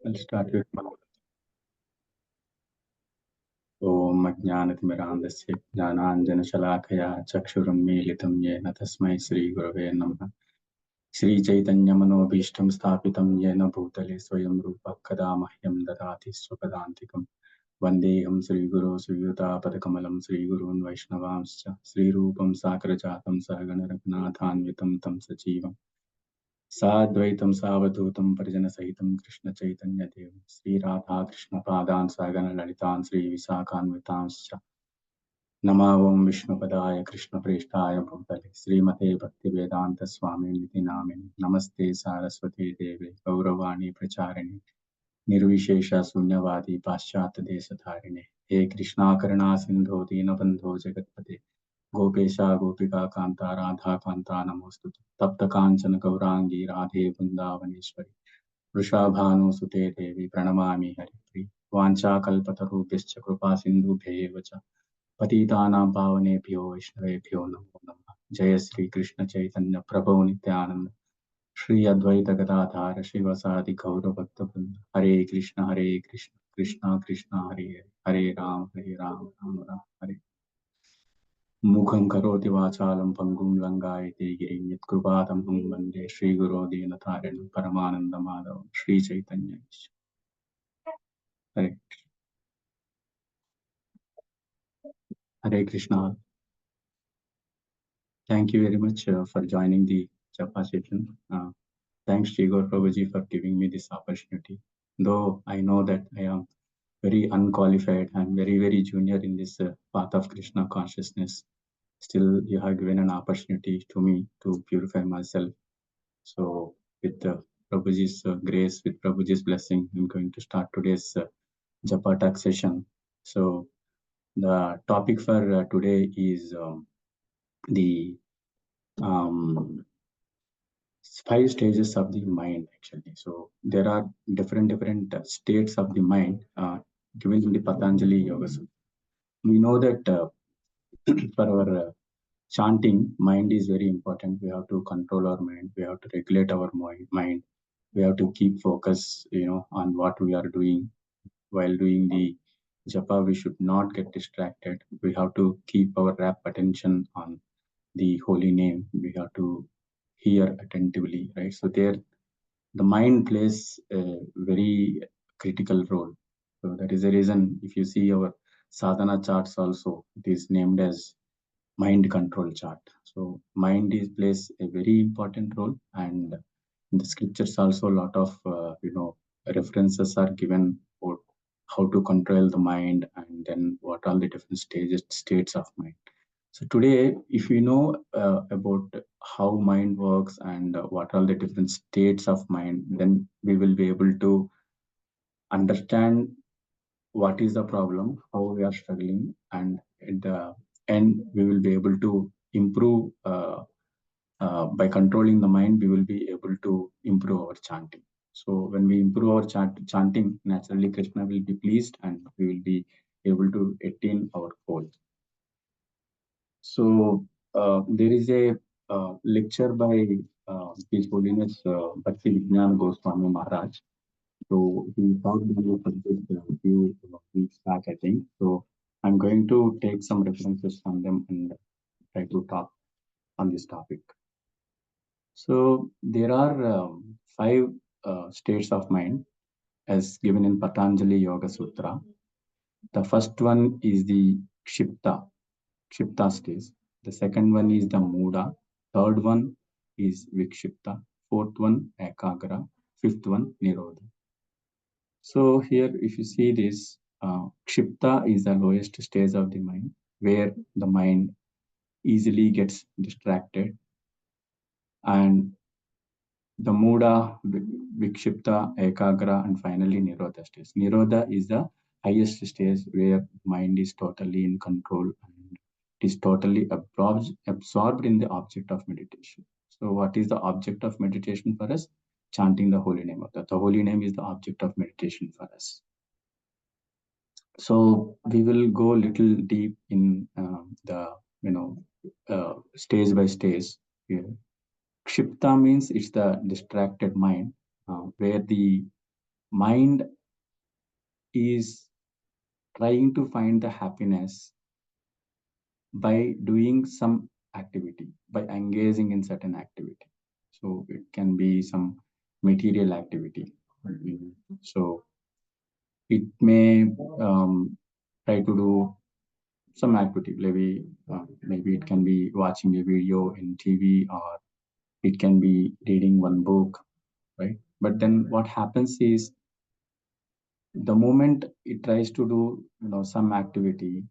I'll start with Om Ajnanatimirandasya Jnananjanashalakhaya Chakshuruन्मीलितं येन तस्मै श्रीगुरवे नमः श्रीचैतन्यमनोभीष्टं स्थापितं येन भूतले स्वयं रूपः कदा मह्यं ददाति स्वपदान्तिकं वन्देऽहं श्रीगुरो श्रीयुतापदकमलं श्रीगुरून् वैष्णवांश्च श्रीरूपं साग्रजातं सहगणरघुनाथान्वितं तं सजीवम् साद्वैतं सावधूतं परिजनसहितं कृष्णचैतन्यदेवं श्रीराधाकृष्णपादान् सहगणललितान् श्रीविशाखान्वितांश्च नमो विष्णुपदाय कृष्णप्रेष्ठाय भूतले श्रीमते भक्तिवेदान्तस्वामिनिति नामिने नमस्ते सारस्वती देवे गौरवाणी प्रचारिणे निर्विशेष शून्यवादी पाश्चात्यदेशधारिणे हे कृष्णा करुणा सिन्धो दीनबन्धो जगत्पते गोपेशा गोपिका कांता राधा कांता नमोस्तुते तप्त कांचन गौरांगी राधे वृंदावनेश्वरी वृषाभानुसुते देवी प्रणमामि हरिप्रिये वाञ्छाकल्पतरुभ्यश्च कृपा सिन्धुभ्यैव च पतितानां पावनेभ्यो वैष्णवेभ्यो नमो नमः जय श्री कृष्ण चैतन्य प्रभु नित्यानंद श्री अद्वैत गदाधार शिवसादि गौर भक्तवृंद हरे कृष्ण कृष्ण कृष्ण हरे हरे हरे राम राम राम हरे मुखं करोति वाचालं पङ्गुं लङ्घयते गिरिं यत्कृपातमहं वन्दे श्रीगुरो दीनतारिणं परमानन्दमाधवं Sri Chaitanya Hare Hare Krishna. Thank you very much for joining the Japa session. Thanks Jigor Prabhuji for giving me this opportunity. Though I know that I am very unqualified and very junior in this path of Krishna consciousness, still you have given an opportunity to me to purify myself. So with Prabhuji's grace, with Prabhuji's blessing, I'm going to start today's Japa talk session. So the topic for today is the um, 5 stages of the mind actually. So there are different states of the mind given in the Patanjali Yoga Sutra. We know that for our chanting, mind is very important. We have to control our mind. We have to regulate our mind. We have to keep focus, on what we are doing. While doing the japa, we should not get distracted. We have to keep our rapt attention on the holy name. We have to hear attentively, right? So there, the mind plays a very critical role. So that is the reason if you see our sadhana charts also, it is named as mind control chart. So mind is plays a very important role, and in the scriptures also a lot of references are given about how to control the mind and then what are the different states of mind. So today, if we know about how mind works and what are the different states of mind, then we will be able to understand what is the problem, how we are struggling, and at the end, we will be able to improve. By controlling the mind, we will be able to improve our chanting. So when we improve our chanting, naturally Krishna will be pleased and we will be able to attain our goal. So there is a lecture by His Holiness Bhakti Vijnana Goswami Maharaj. So he talked about subject a few weeks back, I think. So I'm going to take some references from them and try to talk on this topic. So there are 5 states of mind as given in Patanjali Yoga Sutra. The first one is the Kshipta stage. The second one is the Muda. Third one is Vikshipta. Fourth one, Ekagra. Fifth one, Nirodha. So here, if you see this, Kshipta is the lowest stage of the mind, where the mind easily gets distracted. And the Muda, Vikshipta, Ekagra, and finally Nirodha stage. Nirodha is the highest stage where mind is totally in control and it is totally absorbed in the object of meditation. So what is the object of meditation for us? Chanting the holy name of that. The holy name is the object of meditation for us. So we will go little deep in the stage by stage here. Kshipta means it's the distracted mind, where the mind is trying to find the happiness by doing some activity, by engaging in certain activity. So it can be some material activity. So it may try to do some activity. Maybe it can be watching a video in TV, or it can be reading one book, right? But then what happens is, the moment it tries to do some activity,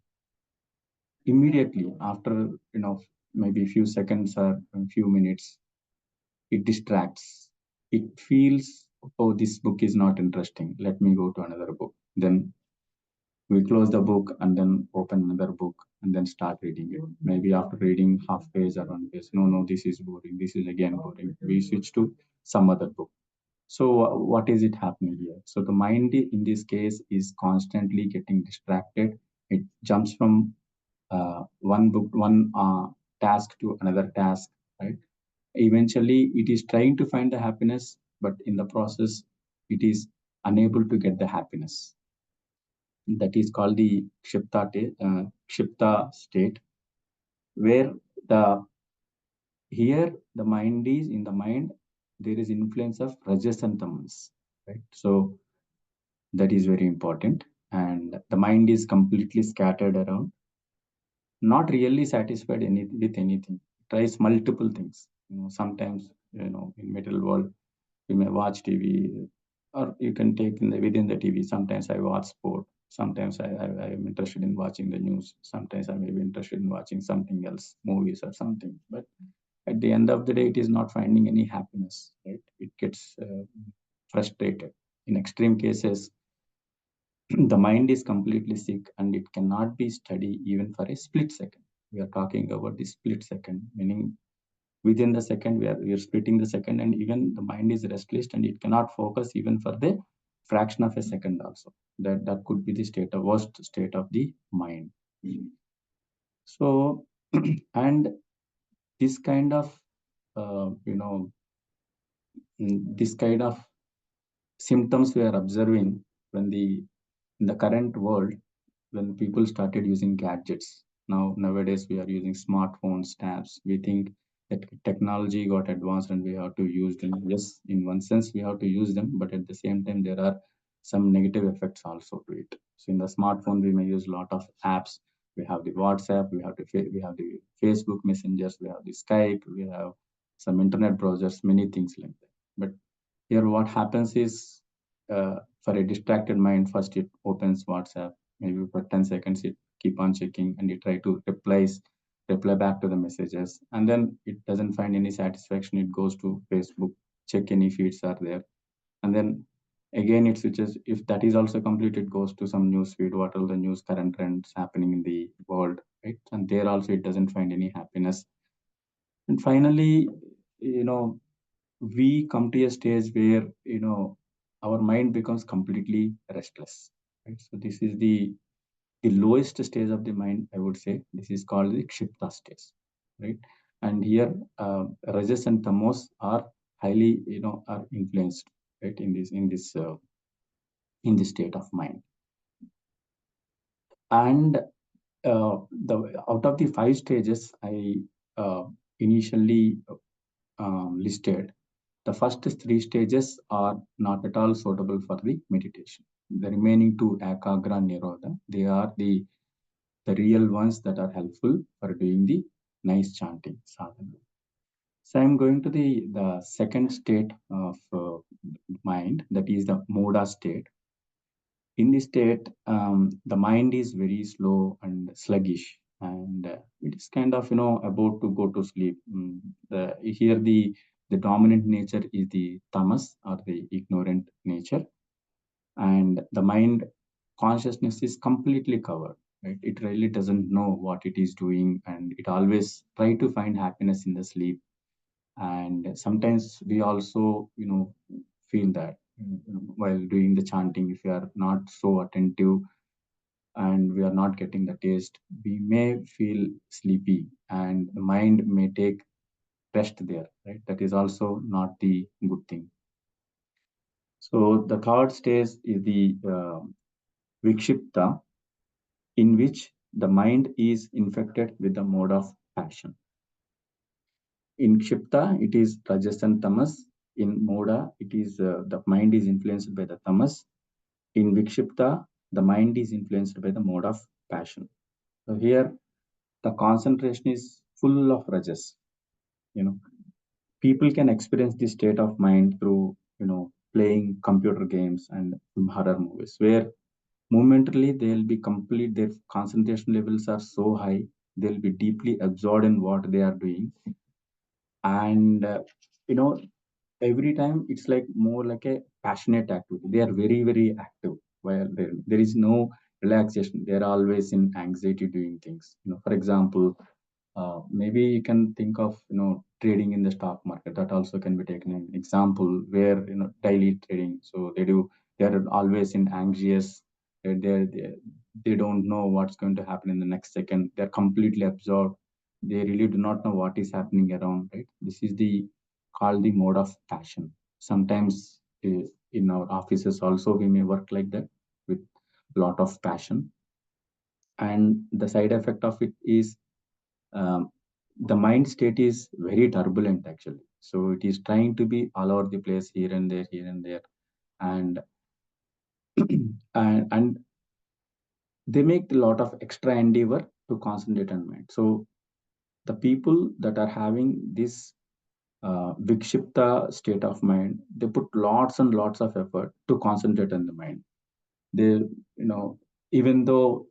immediately after maybe a few seconds or a few minutes, it distracts. It feels, oh, this book is not interesting, let me go to another book. Then we close the book and then open another book and then start reading it. Maybe after reading half page or one page, no, this is boring, this is again boring, we switch to some other book. So what is it happening here? So the mind in this case is constantly getting distracted. It jumps from one book, one task to another task, right? Eventually, it is trying to find the happiness, but in the process, it is unable to get the happiness. That is called the Kshipta state, where the here the mind is in the mind, there is influence of rajas and tamas, right? So that is very important, and the mind is completely scattered around, not really satisfied with anything. Tries multiple things. Sometimes in middle world you may watch TV, or you can take within the TV. Sometimes I watch sport. Sometimes I am interested in watching the news. Sometimes I may be interested in watching something else, movies or something. But at the end of the day, it is not finding any happiness. Right? It gets frustrated. In extreme cases, the mind is completely sick and it cannot be steady even for a split second. We are talking about the split second, meaning within the second we are splitting the second, and even the mind is restless and it cannot focus even for the fraction of a second also. That could be the worst state of the mind. So and this kind of uh, you know this kind of symptoms we are observing when in the current world, when people started using gadgets. Nowadays we are using smartphones, tabs. We think that technology got advanced and we have to use them. Yes, in one sense we have to use them, but at the same time there are some negative effects also to it. So in the smartphone we may use a lot of apps. We have the WhatsApp, we have the Facebook messengers, we have the Skype, we have some internet browsers, many things like that. But here what happens is, for a distracted mind, first it opens WhatsApp. Maybe for 10 seconds it keep on checking and it try to reply back to the messages, and then it doesn't find any satisfaction. It goes to Facebook, check any feeds are there, and then again it switches. If that is also complete, it goes to some news feed, what are the news current trends happening in the world, right? And there also it doesn't find any happiness. And finally, you know we come to a stage where our mind becomes completely restless, right? So this is the lowest stage of the mind, I would say. This is called the kshipta stage, right? And here rajas and tamas are highly are influenced, right, in this state of mind. And the out of the five stages I initially listed, the first three stages are not at all suitable for the meditation. The remaining two, Ekagra, Nirodha, they are the real ones that are helpful for doing the nice chanting sadhana. So I'm going to the second state of mind, that is the Moda state. In this state, the mind is very slow and sluggish, and it is kind of about to go to sleep. Here the dominant nature is the tamas, or the ignorant nature, and the mind consciousness is completely covered. Right? It really doesn't know what it is doing, and it always try to find happiness in the sleep. And sometimes we also feel that while doing the chanting, if we are not so attentive and we are not getting the taste, we may feel sleepy and the mind may take rest there, right? That is also not the good thing. So the third stage is the vikshipta, in which the mind is infected with the mode of passion. In Kshipta, it is Rajas and Tamas. In Moda, it is the mind is influenced by the Tamas. In Vikshipta, the mind is influenced by the mode of passion. So here, the concentration is full of Rajas. You know, people can experience this state of mind through playing computer games and horror movies, where momentarily they'll be complete. Their concentration levels are so high, they'll be deeply absorbed in what they are doing, and you know every time it's like more like a passionate activity. They are very very active, while there is no relaxation. They're always in anxiety doing things. For example, maybe you can think of trading in the stock market. That also can be taken an example, where daily trading. So they're always in anxious. They don't know what's going to happen in the next second. They're completely absorbed. They really do not know what is happening around, right? This is the called the mode of passion. Sometimes in our offices also we may work like that, with a lot of passion. And the side effect of it is, um, the mind state is very turbulent actually. So it is trying to be all over the place, here and there, and and they make a lot of extra endeavor to concentrate on mind. So the people that are having this vikshipta state of mind, they put lots and lots of effort to concentrate on the mind. They, even though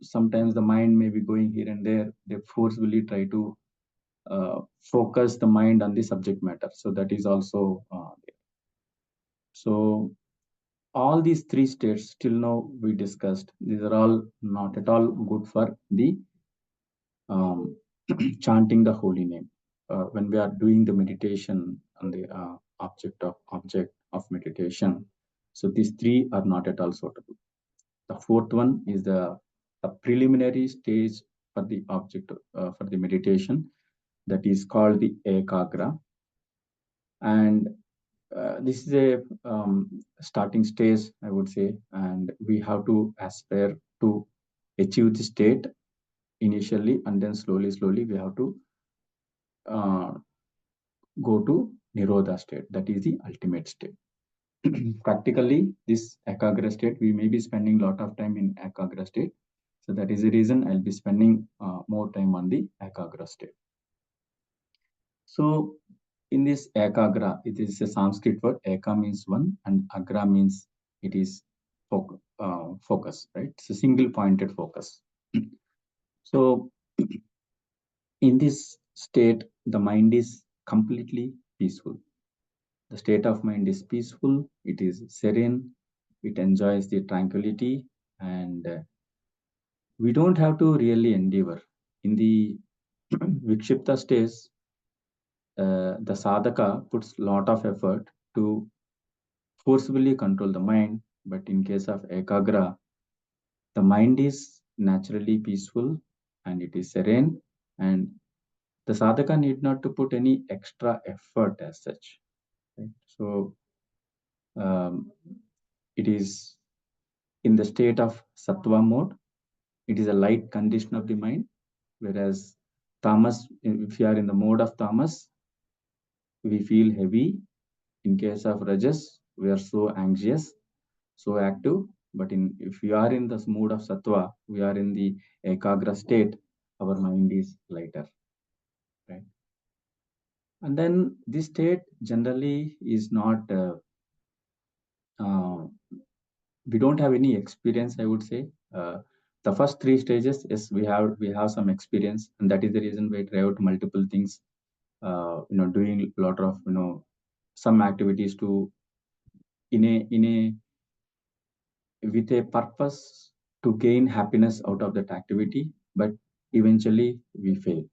sometimes the mind may be going here and there, they forcefully try to focus the mind on the subject matter. So that is also there. So all these three states till now we discussed, these are all not at all good for the um, chanting the holy name. When we are doing the meditation on the object of meditation, so these three are not at all suitable. The fourth one is the preliminary stage for the object for the meditation, that is called the ekagra. And this is a starting stage, I would say, and we have to aspire to achieve the state initially, and then slowly we have to uh, go to Nirodha state, that is the ultimate state. Practically, this Ekagra state, we may be spending a lot of time in Ekagra state. So that is the reason I'll be spending more time on the Ekagra state. So in this Ekagra, it is a Sanskrit word. Eka means one, and Agra means it is focus, right? It's a single pointed focus. So in this state, the mind is completely peaceful. The state of mind is peaceful, it is serene, it enjoys the tranquility, and we don't have to really endeavor. In the Vikshipta stage, the sadhaka puts lot of effort to forcibly control the mind, but in case of Ekagra, the mind is naturally peaceful and it is serene, and the sadhaka need not to put any extra effort as such. Right? So um, it is in the state of sattva mode. It is a light condition of the mind, whereas tamas, if you are in the mode of tamas, we feel heavy. In case of rajas, we are so anxious, so active. But if you are in the mood of sattva, we are in the ekagra state, our mind is lighter, right? And then this state generally is not uh, we don't have any experience, I would say. The first three stages, yes, we have some experience, and that is the reason we try out multiple things. Doing a lot of some activities to in a with a purpose to gain happiness out of that activity, but eventually we fail.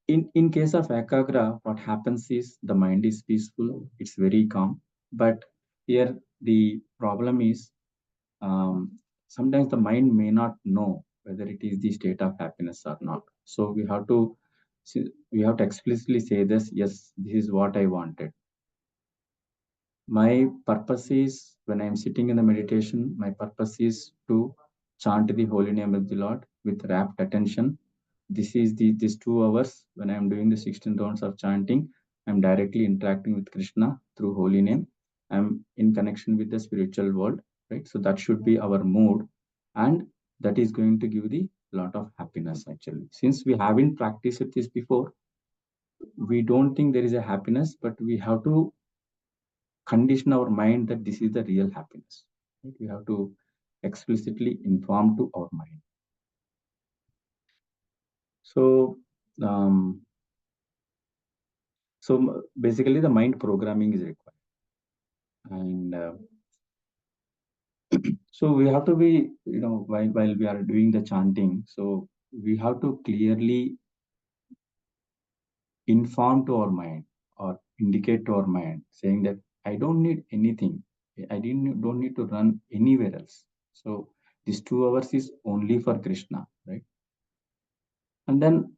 In case of ekagra, what happens is the mind is peaceful, it's very calm, but here the problem is, um, sometimes the mind may not know whether it is the state of happiness or not. So we have to explicitly say this, yes, this is what I wanted. My purpose is, when I am sitting in the meditation, my purpose is to chant the holy name of the Lord with rapt attention. This is these 2 hours when I am doing the 16 rounds of chanting. I am directly interacting with Krishna through holy name. I am in connection with the spiritual world, right? So that should be our mood, and that is going to give the lot of happiness actually. Since we haven't practiced this before, we don't think there is a happiness, but we have to condition our mind that this is the real happiness. Right? We have to explicitly inform to our mind. So, um, basically, the mind programming is required, and so we have to be, while we are doing the chanting, so we have to clearly inform to our mind or indicate to our mind, saying that I don't need anything. Don't need to run anywhere else. So these 2 hours is only for Krishna, right? And then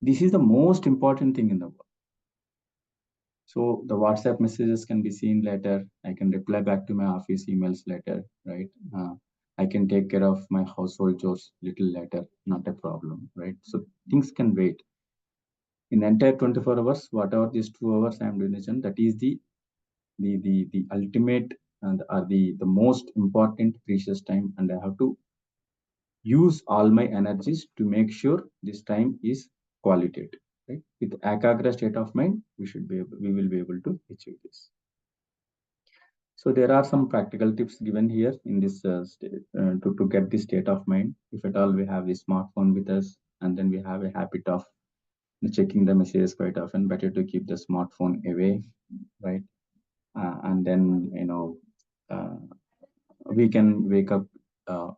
this is the most important thing in the world. So the WhatsApp messages can be seen later. I can reply back to my office emails later, right? I can take care of my household chores little later, not a problem, right? So things can wait. In the entire 24 hours, whatever these 2 hours I am doing, that is the ultimate and are the most important precious time, and I have to use all my energies to make sure this time is qualitative, right? With akagra state of mind, we will be able to achieve this. So there are some practical tips given here in this to get this state of mind. If at all we have the smartphone with us, and then we have a habit of checking the messages quite often, better to keep the smartphone away, right? And then uh, we can wake up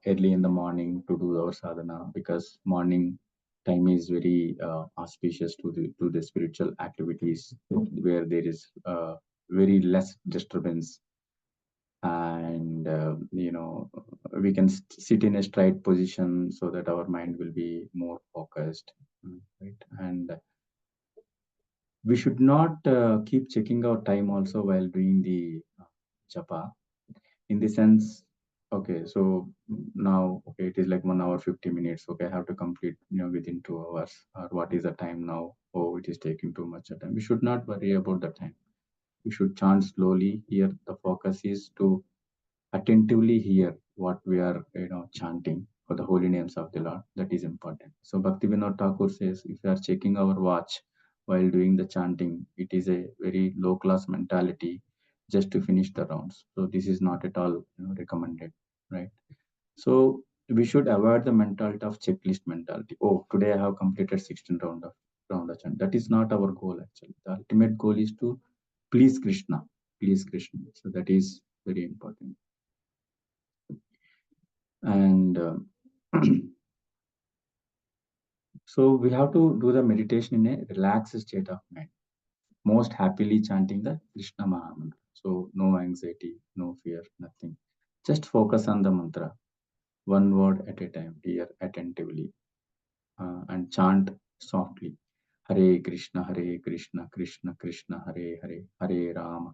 early in the morning to do our sadhana, because morning time is very auspicious to the spiritual activities, where there is very less disturbance, and we can sit in a straight position so that our mind will be more focused, right? And we should not keep checking our time also while doing the japa, in the sense, okay, so now, okay, it is like 1 hour 50 minutes, okay, I have to complete within 2 hours, or what is the time now, oh, it is taking too much of time. We should not worry about the time. We should chant slowly. Here the focus is to attentively hear what we are chanting for the holy names of the Lord. That is important. So Bhakti Vinod Thakur says, if we are checking our watch while doing the chanting, it is a very low class mentality just to finish the rounds. So this is not at all recommended, right? So we should avoid the mentality of checklist mentality. Oh, today I have completed 16 round of chant. That is not our goal actually. The ultimate goal is to please Krishna, please Krishna. So that is very important. And so we have to do the meditation in a relaxed state of mind, most happily chanting the Krishna Mahamantra. So no anxiety, no fear, nothing. Just focus on the mantra, one word at a time, hear attentively, and chant softly. Hare Krishna, Krishna Krishna, Hare Hare, Hare Ram,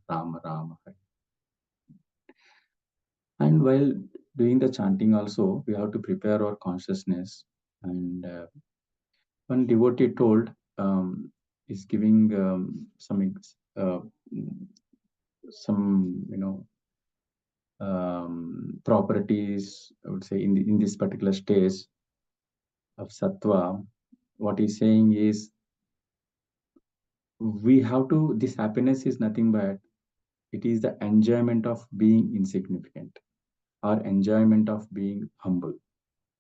Rama Rama, Hare. And while doing the chanting also, we have to prepare our consciousness. And one devotee told, is giving some properties, I would say, in this particular stage of sattva. What he's saying is, we have to, this happiness is nothing but, it is the enjoyment of being insignificant, or enjoyment of being humble,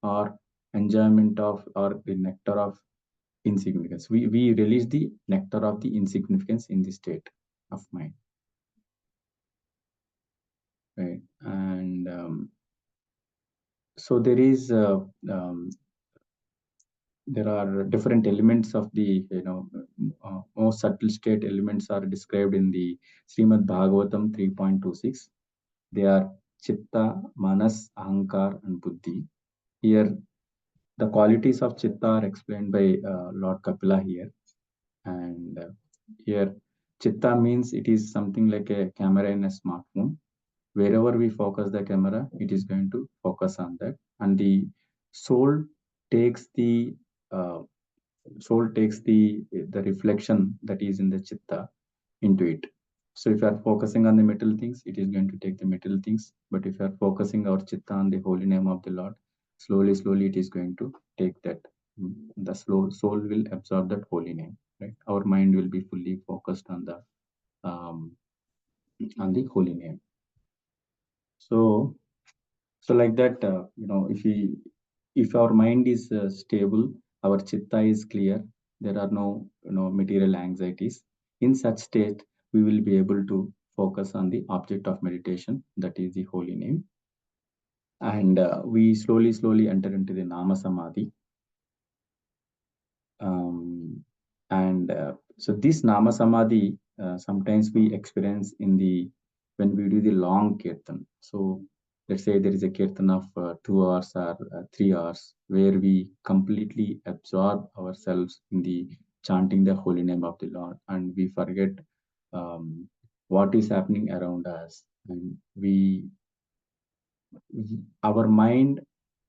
or enjoyment of, or the nectar of insignificance. We release the nectar of the insignificance in the state of mind, right? And so there are different elements of the most subtle state elements are described in the Srimad Bhagavatam 3.26. They are chitta, manas, ahankar, and buddhi. Here the qualities of chitta are explained by Lord Kapila here. And here Chitta means it is something like a camera in a smartphone. Wherever we focus the camera, it is going to focus on that, and the soul takes the uh, the reflection that is in the chitta into it. So if you are focusing on the material things, it is going to take the material things. But if you are focusing our chitta on the holy name of the Lord, slowly, slowly it is going to take that. The slow soul will absorb that holy name. Right? Our mind will be fully focused um, on the holy name. So like that, if our mind is stable, our chitta is clear. There are no material anxieties. In such state, we will be able to focus on the object of meditation, that is the holy name, and we slowly enter into the nama samadhi. And so this nama samadhi, sometimes we experience in the when we do the long kirtan. So let's say there is a kirtan of 2 hours or 3 hours, where we completely absorb ourselves in the chanting the holy name of the Lord, and we forget what is happening around us, and our mind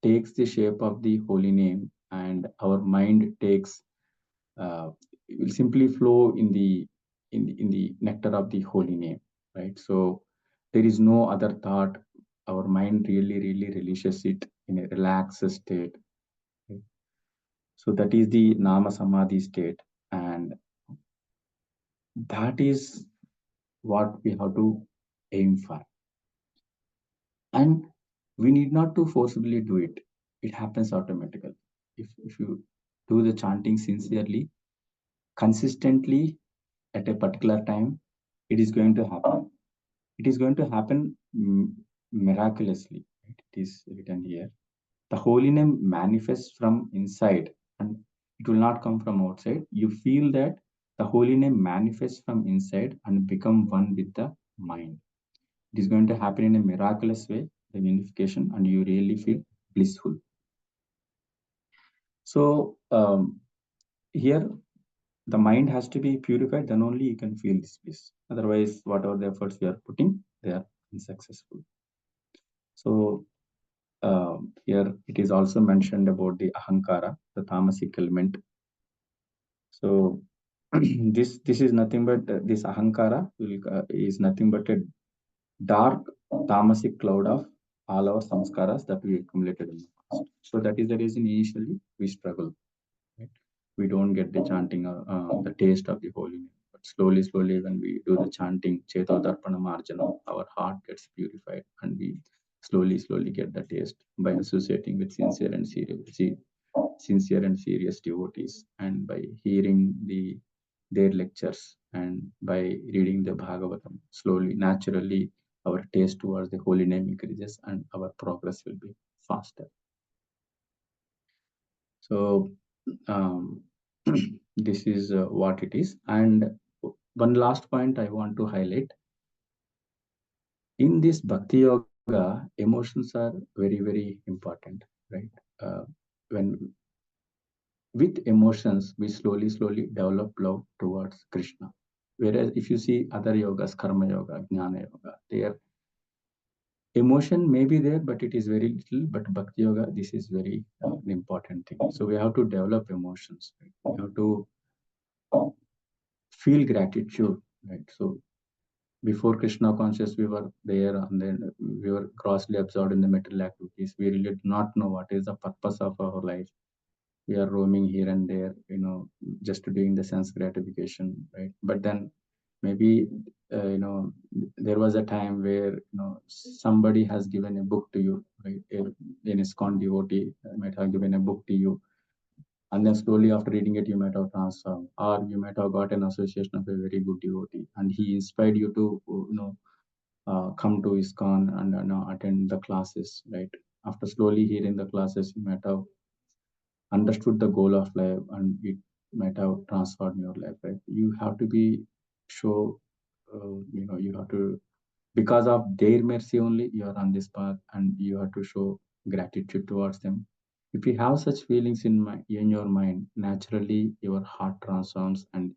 takes the shape of the holy name, and our mind takes will simply flow in the nectar of the holy name, right? So there is no other thought. Our mind really releases it in a relaxed state, right? So that is the nama samadhi state, and that is what we have to aim for. And we need not to forcibly do it. It happens automatically. If you do the chanting sincerely, consistently, at a particular time, it is going to happen. It is going to happen miraculously. Right? It is written here. The holy name manifests from inside, and it will not come from outside. You feel that the holy name manifests from inside and become one with the mind. It is going to happen in a miraculous way, the unification, and you really feel blissful. So here the mind has to be purified, then only you can feel this bliss. Otherwise, whatever the efforts we are putting, they are unsuccessful. So here it is also mentioned about the ahankara, the tamasic element. So this is nothing but this ahankara is nothing but a dark tamasic cloud of all our samskaras that we accumulated in the past. So that is the reason initially we struggle. Right? We don't get the chanting, the taste of the holy name. But slowly, when we do the chanting, Cheto Darpana Marjana, our heart gets purified, and we slowly get the taste by associating with sincere and serious devotees, and by hearing their lectures, and by reading the Bhagavatam. Slowly, naturally, our taste towards the holy name increases, and our progress will be faster. So this is what it is. And one last point I want to highlight. In this Bhakti Yoga, emotions are very important, right? When with emotions, we slowly develop love towards Krishna. Whereas if you see other yogas, Karma Yoga, Jnana Yoga, their emotion may be there, but it is very little. But Bhakti Yoga, this is very important thing. So we have to develop emotions. Right? We have to feel gratitude, right? So before Krishna conscious, we were there, and then we were grossly absorbed in the material activities. We really did not know what is the purpose of our life. We are roaming here and there, just doing the sense gratification, right? But then maybe there was a time where somebody has given a book to you, right? An ISKCON devotee might have given a book to you, and then slowly after reading it, you might have transformed, or you might have got an association of a very good devotee, and he inspired you to come to ISKCON and attend the classes, right? After slowly hearing the classes, you might have understood the goal of life, and it might have transformed your life, right? You have to be show, you have to, because of their mercy only you are on this path, and you have to show gratitude towards them. If you have such feelings in your mind, naturally your heart transforms, and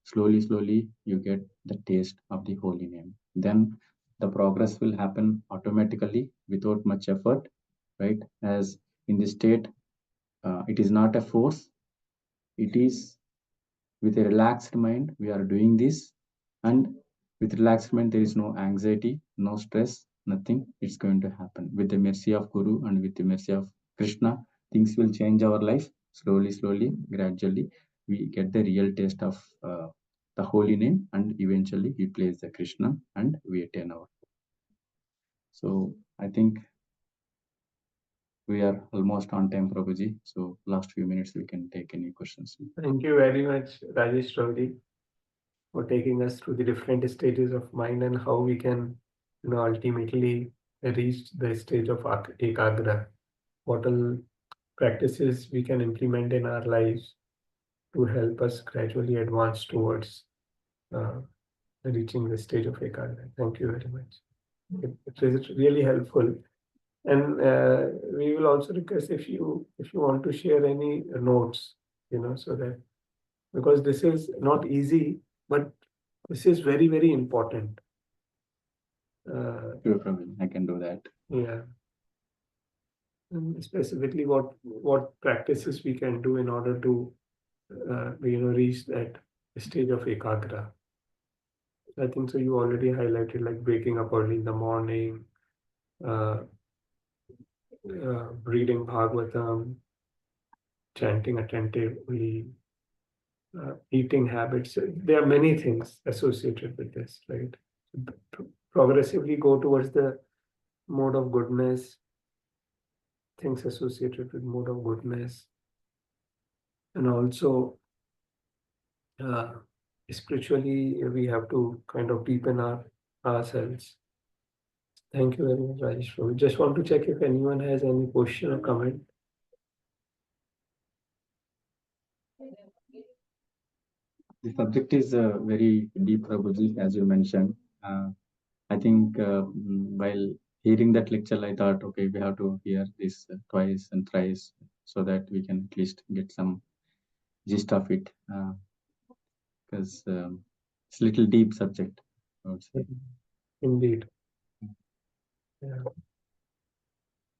slowly you get the taste of the holy name. Then the progress will happen automatically without much effort, right? As in the state, it is not a force, it is with a relaxed mind we are doing this, and with relaxed mind there is no anxiety, no stress, nothing. It's going to happen with the mercy of Guru and with the mercy of Krishna. Things will change our life slowly, gradually. We get the real taste of the holy name, and eventually we place the Krishna and we attain our. So I think we are almost on time, Prabhuji. So last few minutes we can take any questions. Thank you very much, Rajesh Prabhuji, for taking us through the different stages of mind and how we can, ultimately reach the stage of ekagra. What all practices we can implement in our lives to help us gradually advance towards uh, reaching the stage of ekagra. Thank you very much. It is really helpful. And we will also request if you want to share any notes, so that, because this is not easy, but this is very, very important. Sure, Prabhuji, I can do that. Yeah. And specifically what practices we can do in order to reach that stage of ekagra. I think so you already highlighted, like waking up early in the morning, uh, reading Bhagavatam, chanting attentively, eating habits. There are many things associated with this, right? Progressively go towards the mode of goodness, things associated with mode of goodness, and also uh, spiritually we have to kind of deepen ourselves. Thank you very much, Rajesh. We just want to check if anyone has any question or comment. The subject is very deep, Prabhuji, as you mentioned. I think while hearing that lecture, I thought, okay, we have to hear this twice and thrice so that we can at least get some gist of it, because it's a little deep subject, I would say. Indeed. Yeah.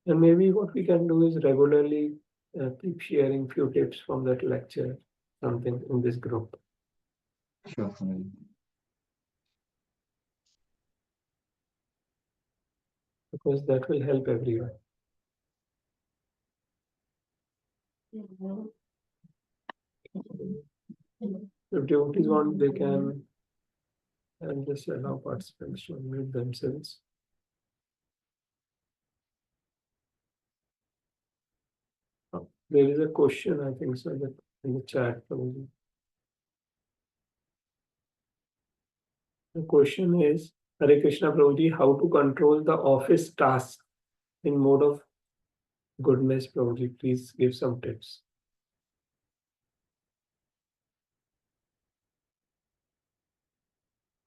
And maybe what we can do is regularly keep sharing few tips from that lecture, something in this group. Sure. Because that will help everyone. If devotees want, they can, and just allow participants to unmute themselves. There is a question, I think so, that in the chat. Probably. The question is, Hare Krishna Prabhuji, how to control the office tasks in mode of goodness, Prabhuji? Please give some tips.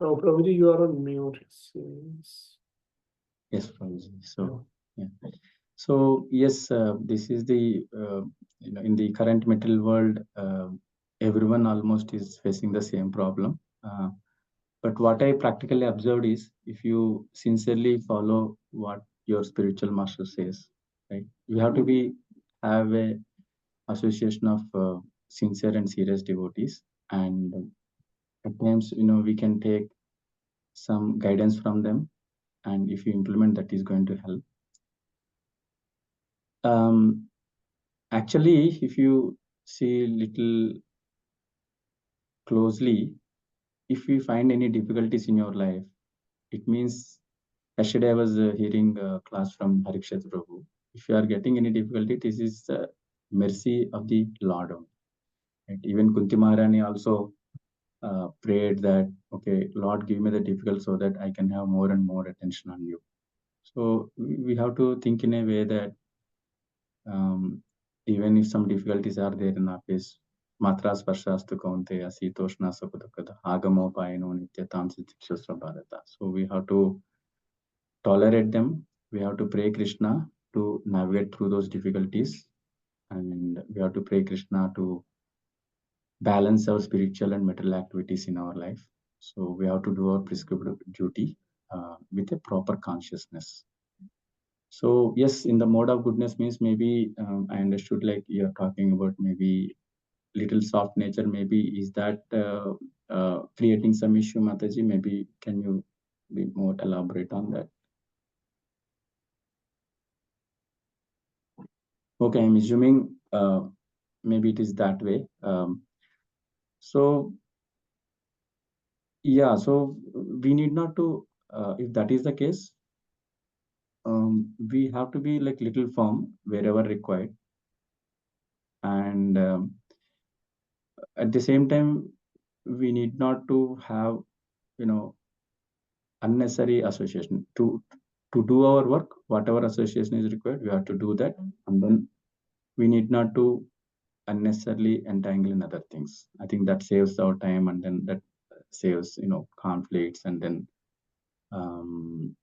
Oh, Prabhuji, you are on mute. Yes, Prabhuji. So, yeah. So yes, this is the in the current material world, everyone almost is facing the same problem. But what I practically observed is, if you sincerely follow what your spiritual master says, right, you have to be have a association of sincere and serious devotees, and at times we can take some guidance from them, and if you implement, that is going to help. Um, Actually, if you see little closely, if you find any difficulties in your life, it means yesterday I was hearing a class from Harikshet Prabhu. If you are getting any difficulty, this is the mercy of the Lord. Right? Even Kunti Maharani also prayed that, okay, Lord, give me the difficult so that I can have more and more attention on you. So we have to think in a way that even if some difficulties are there in office, matra sparshastu kaunteya sitoshna sakudakada agamopayano nityatam sitikshasra bharata. So we have to tolerate them. We have to pray Krishna to navigate through those difficulties, and we have to pray Krishna to balance our spiritual and material activities in our life. So we have to do our prescribed duty with a proper consciousness. So yes, in the mode of goodness means maybe I understood like you're talking about maybe little soft nature. Maybe is that creating some issue, Mataji? Maybe can you be more elaborate on that? Okay, I'm assuming maybe it is that way. So yeah, so we need not to, if that is the case, we have to be like little firm wherever required. And at the same time, we need not to have, you know, unnecessary association to do our work. Whatever association is required, we have to do that. And then we need not to unnecessarily entangle in other things. I think that saves our time, and then that saves, you know, conflicts. Um,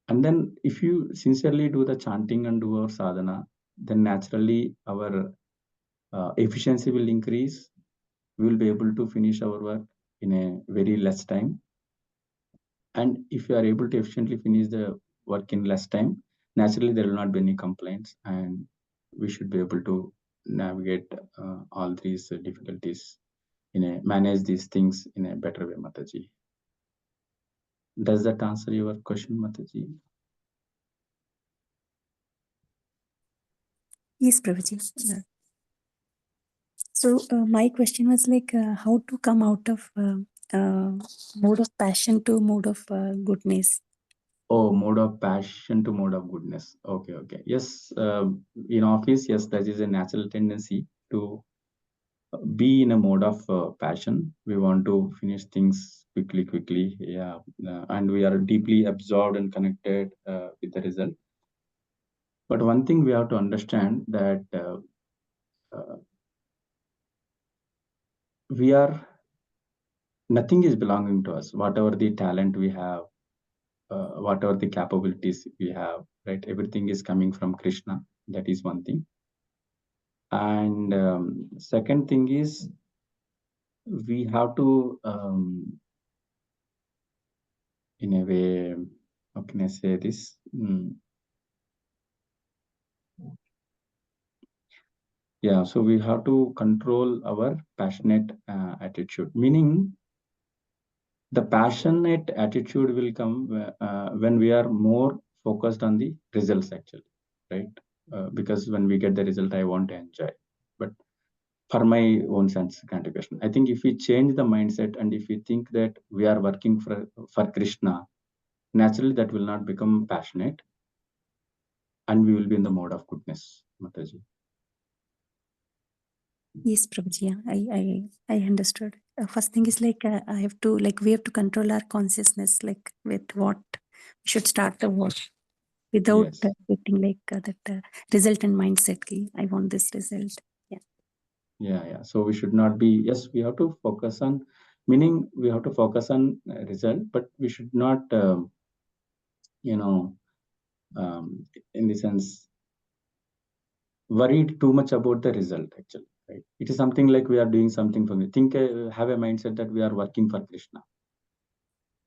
and then if you sincerely do the chanting and do our sadhana, then naturally our efficiency will increase. We will be able to finish our work in a very less time. And if you are able to efficiently finish the work in less time, naturally there will not be any complaints, and we should be able to navigate all these difficulties in a manage these things in a better way, Mataji. Does that answer your question, Mataji? Yes, Prabhuji. So my question was like how to come out of mode of passion to mode of goodness. Oh, mode of passion to mode of goodness. Okay, okay. Yes, in office, yes, that is a natural tendency to be in a mode of passion. We want to finish things quickly. Yeah, and we are deeply absorbed and connected with the result. But one thing we have to understand that uh, we are nothing is belonging to us. Whatever the talent we have, whatever the capabilities we have, right? Everything is coming from Krishna. That is one thing. And second thing is we have to, in a way, how can I say this? Yeah, so we have to control our passionate attitude, meaning the passionate attitude will come when we are more focused on the results, actually, right? Because when we get the result, I want to enjoy. But for my own sense contribution, I think if we change the mindset and if we think that we are working for Krishna, naturally that will not become passionate, and we will be in the mode of goodness, Mataji. Yes, Prabhuji. Yeah, I understood. First thing is like I have to like we have to control our consciousness, like with what we should start the work without Yes. getting like that result and mindset. Ki, I want this result. Yeah. So we should not be, yes, we have to focus on, meaning we have to focus on result, but we should not, you know, in the sense, worried too much about the result, actually, right? It is something like we are doing something for me. Think, have a mindset that we are working for Krishna,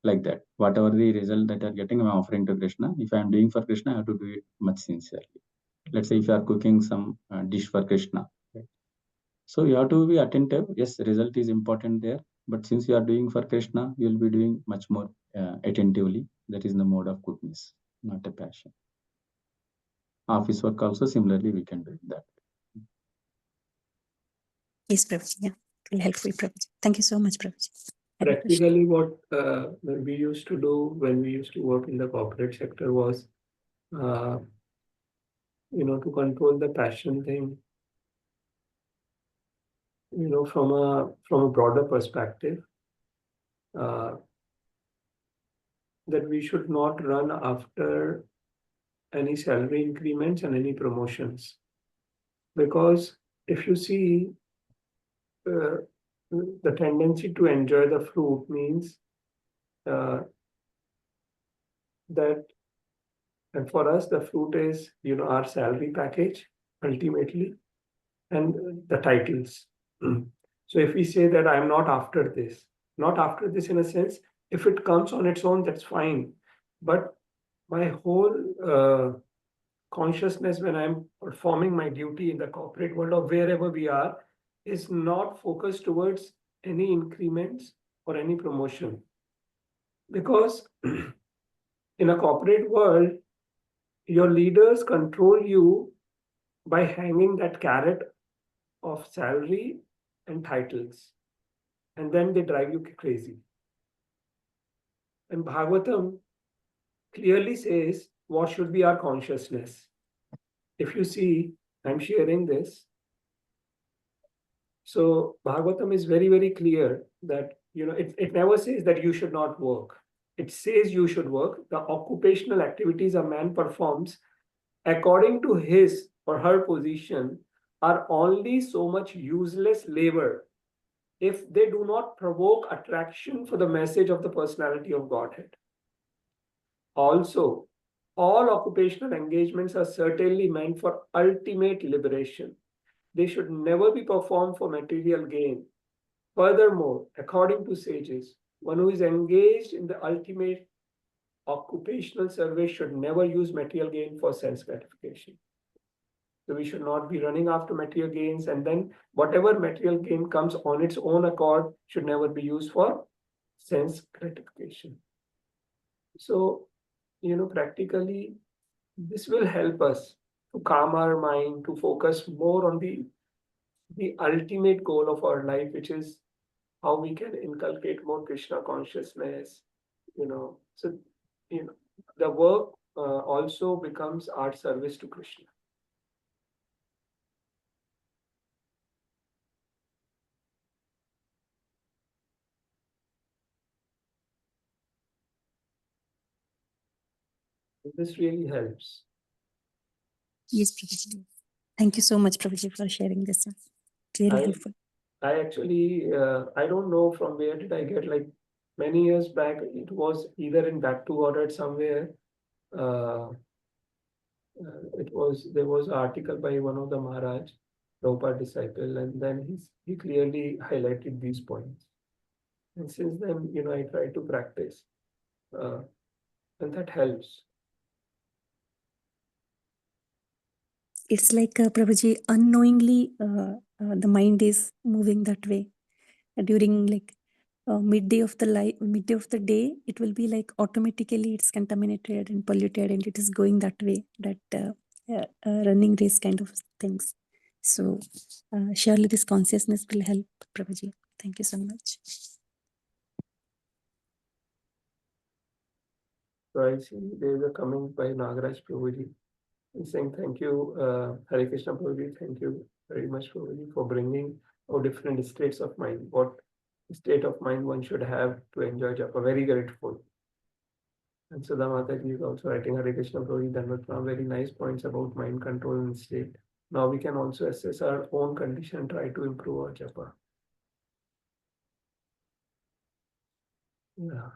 like that. Whatever the result that you are getting, I'm offering to Krishna. If I'm doing for Krishna, I have to do it much sincerely. Let's say if you are cooking some dish for Krishna, right? So you have to be attentive. Yes, the result is important there, but since you are doing for Krishna, you will be doing much more attentively. That is the mode of goodness, not a passion. Office work also similarly we can do that. Yes, Prabhuji. Yeah, it will help me, Prabhuji. Thank you so much, Prabhuji. Practically, what we used to do when we used to work in the corporate sector was, to control the passion thing, from a broader perspective, that we should not run after any salary increments and any promotions. Because if you see, the tendency to enjoy the fruit means that, and for us, the fruit is, our salary package ultimately, and the titles. So if we say that I'm not after this in a sense, if it comes on its own, that's fine. But my whole consciousness when I'm performing my duty in the corporate world or wherever we are is not focused towards any increments or any promotion. Because in a corporate world, your leaders control you by hanging that carrot of salary and titles, and then they drive you crazy. And Bhagavatam clearly says what should be our consciousness. If you see, I'm sharing this. So Bhagavatam is very, very clear that, it never says that you should not work. It says you should work. The occupational activities a man performs according to his or her position are only so much useless labor if they do not provoke attraction for the message of the personality of Godhead. Also, all occupational engagements are certainly meant for ultimate liberation. They should never be performed for material gain. Furthermore, according to sages, one who is engaged in the ultimate occupational service should never use material gain for sense gratification. So we should not be running after material gains, and then whatever material gain comes on its own accord should never be used for sense gratification. So, practically, this will help us to calm our mind, to focus more on the ultimate goal of our life, which is how we can inculcate more Krishna consciousness. So the work also becomes our service to Krishna. This really helps. Yes, Prabhuji. Thank you so much, Prabhuji, for sharing this. It's really helpful. I actually, I don't know from where did I get, like many years back, it was either in Back to Order somewhere. There was an article by one of the Maharaj, Prabhupada disciple, and then he clearly highlighted these points. And since then, I try to practice, and that helps. It's like Prabhuji, unknowingly the mind is moving that way during like midday of the day. It will be like automatically it's contaminated and polluted, and it is going that way, that running race kind of things. So surely this consciousness will help, Prabhuji. Thank you so much. So I see there is a comment by Nagaraj Prabhuji. He's saying thank you, Hare Krishna Prabhuji. Thank you very much, Prabhuji, for bringing our different states of mind. What state of mind one should have to enjoy Japa. Very grateful. And Sudha Mataji is also writing Hare Krishna Prabhuji Dhanvat, very nice points about mind control and state. Now we can also assess our own condition and try to improve our Japa. Yeah.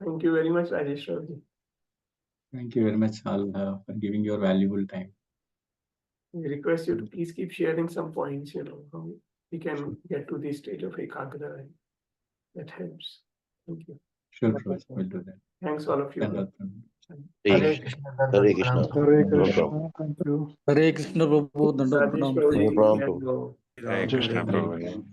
Thank you very much, Rajesh Prabhuji. Thank you very much, all, for giving your valuable time. We request you to please keep sharing some points, how we can get to the stage of Ekagra, and that helps. Thank you. Sure, Prabhuji, we'll do that. Thanks all of you. Dhanavad. Hare Krishna. Hare Krishna. Hare No Krishna. problem. Thank you. Hare Krishna Prabhu, Dandavat Rajesh Pranam. Prabhuji, No problem, and Prabhu. go. Hare Krishna, Prabhu.